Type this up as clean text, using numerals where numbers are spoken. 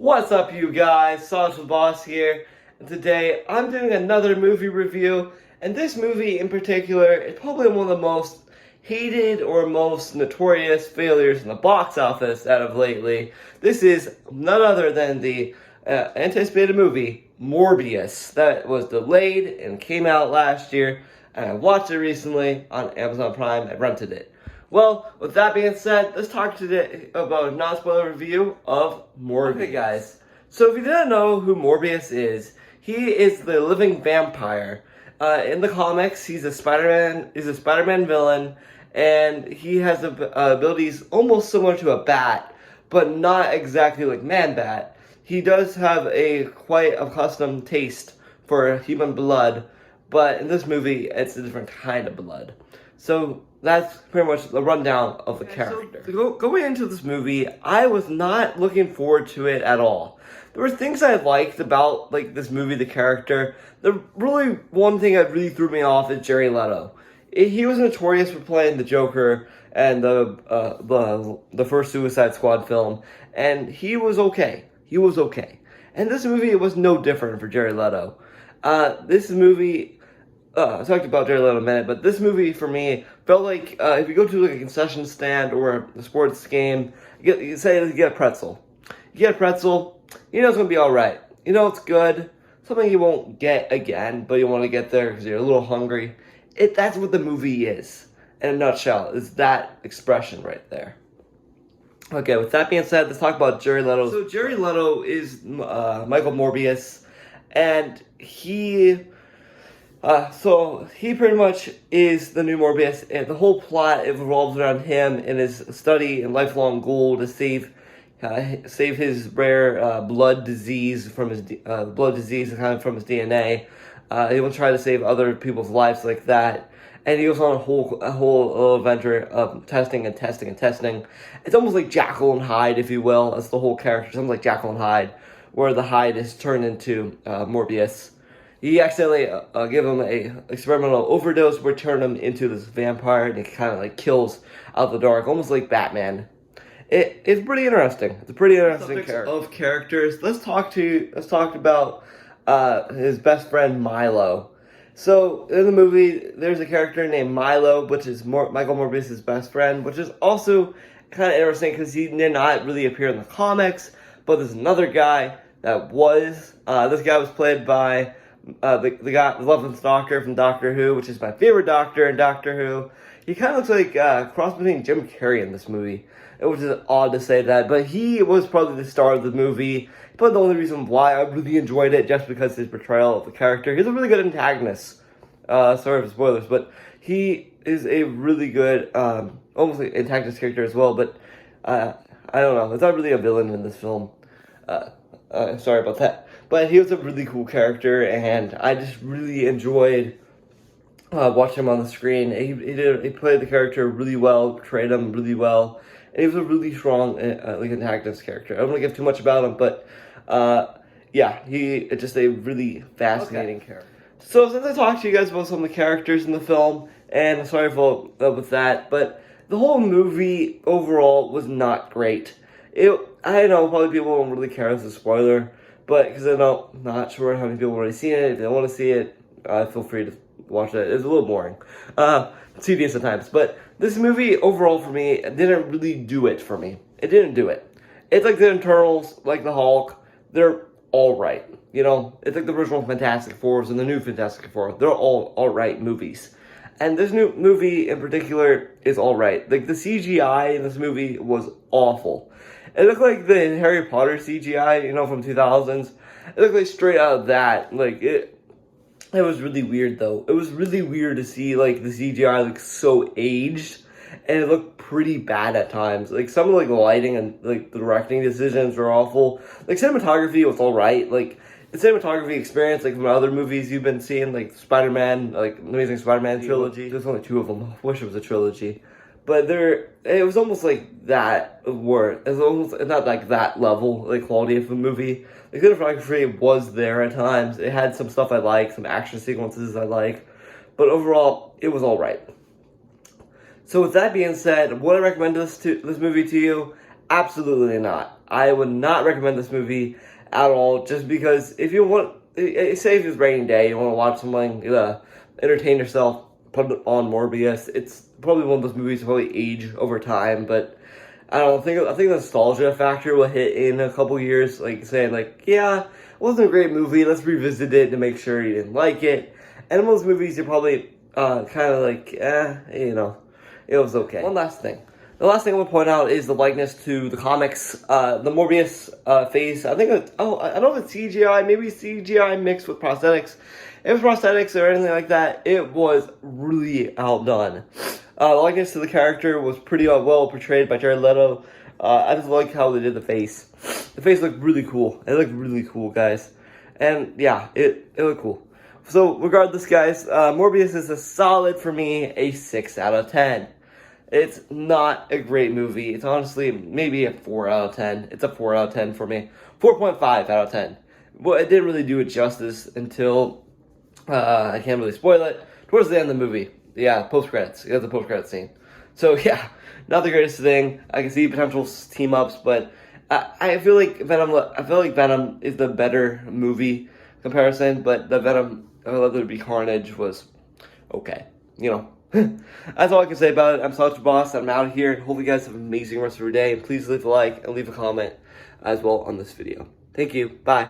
What's up, you guys? Social Boss here, and today I'm doing another movie review, and this movie in particular is probably one of the most hated or most notorious failures in the box office out of lately. This is none other than the anticipated movie, Morbius, that was delayed and came out last year, and I watched it recently on Amazon Prime. I rented it. Well, with that being said, let's talk today about a non-spoiler review of Morbius. Okay, guys. So if you didn't know who Morbius is, he is the living vampire. In the comics, he's a Spider-Man villain, and he has abilities almost similar to a bat, but not exactly like Man-Bat. He does have quite a custom taste for human blood, but in this movie, it's a different kind of blood. So that's pretty much the rundown of the character. So going into this movie, I was not looking forward to it at all. There were things I liked about this movie, the character. The really one thing that really threw me off is Jared Leto. He was notorious for playing the Joker and the first Suicide Squad film, and he was okay. He was okay. And this movie was no different for Jared Leto. This movie. I talked about Jared Leto in a minute, but this movie for me felt like if you go to a concession stand or a sports game, you get a pretzel. You get a pretzel, you know it's gonna be all right. You know it's good. Something you won't get again, but you want to get there because you're a little hungry. That's what the movie is in a nutshell. Is that expression right there? Okay, with that being said, let's talk about Jared Leto. So Jared Leto is Michael Morbius, and he pretty much is the new Morbius, and the whole plot revolves around him and his study and lifelong goal to save his rare blood disease from his DNA. He will try to save other people's lives like that, and he goes on a whole adventure of testing. It's almost like Jekyll and Hyde, if you will. That's the whole character. Something like Jekyll and Hyde, where the Hyde is turned into Morbius. He accidentally give him a experimental overdose, which turned him into this vampire, and he kind of kills out the dark, almost like Batman. It's pretty interesting. It's a pretty interesting characters. Let's talk about his best friend Milo. So in the movie, there's a character named Milo, which is Michael Morbius' best friend, which is also kind of interesting because he did not really appear in the comics. But there's another guy that was. This guy was played by. The 11th Doctor from Doctor Who, which is my favorite Doctor in Doctor Who. He kind of looks like a cross between Jim Carrey in this movie, which is odd to say that, but he was probably the star of the movie. Probably the only reason why I really enjoyed it, just because his portrayal of the character. He's a really good antagonist. Sorry for spoilers, but he is a really good, almost like antagonist character as well, but I don't know. It's not really a villain in this film. Sorry about that. But he was a really cool character, and I just really enjoyed watching him on the screen. He played the character really well, portrayed him really well, and he was a really strong antagonist character. I don't want to give too much about him, but yeah, it's just a really fascinating character. So since I talked to you guys about some of the characters in the film, and I'm sorry with that, but the whole movie overall was not great. I know probably people won't really care as a spoiler, but because I'm not sure how many people have already seen it. If they want to see it, feel free to watch it. It's a little boring, tedious at times. But this movie overall for me didn't really do it for me. It didn't do it. It's like the Eternals, like the Hulk. They're all right. You know, it's like the original Fantastic Fours and the new Fantastic Four. They're all right movies. And this new movie in particular is all right. Like the CGI in this movie was awful. It looked like the Harry Potter CGI, from 2000s. It looked like straight out of that. It was really weird though. It was really weird to see the CGI so aged, and it looked pretty bad at times. Some of the lighting and the directing decisions were awful. Cinematography was all right. The cinematography experience, from other movies you've been seeing, Spider-Man, Amazing Spider-Man trilogy. There's only 2 of them. I wish it was a trilogy. But it was almost like that it was almost not like that level, quality of a movie. The cinematography was there at times. It had some stuff I like, some action sequences I like. But overall, it was alright. So with that being said, would I recommend this movie to you? Absolutely not. I would not recommend this movie at all, just because if you want, say if it's raining day, you want to watch something, entertain yourself, put it on Morbius. It's probably one of those movies that probably age over time, but I don't think, I think the nostalgia factor will hit in a couple years, like saying like, yeah, it wasn't a great movie, let's revisit it to make sure you didn't like it. And in most movies, you're probably kind of like, it was okay. One last thing. The last thing I want to point out is the likeness to the comics. The Morbius face, I think, I don't know if it's CGI, maybe CGI mixed with prosthetics. If it was prosthetics or anything like that, it was really outdone. The likeness to the character was pretty well portrayed by Jared Leto. I just like how they did the face. The face looked really cool. It looked really cool, guys. And yeah, it looked cool. So regardless, guys, Morbius is a solid, for me, a 6 out of 10. It's not a great movie. It's honestly maybe a 4 out of 10. It's a 4 out of 10 for me. 4.5 out of 10. Well, it didn't really do it justice until, I can't really spoil it, towards the end of the movie. Yeah, post-credits. You got the post-credits scene. So yeah, not the greatest thing. I can see potential team-ups, but I feel like Venom is the better movie comparison, but the Venom, Let There Be Carnage was okay. That's all I can say about it. I'm Slouch Boss. I'm out of here. Hope you guys have an amazing rest of your day. And please leave a like and leave a comment as well on this video. Thank you. Bye.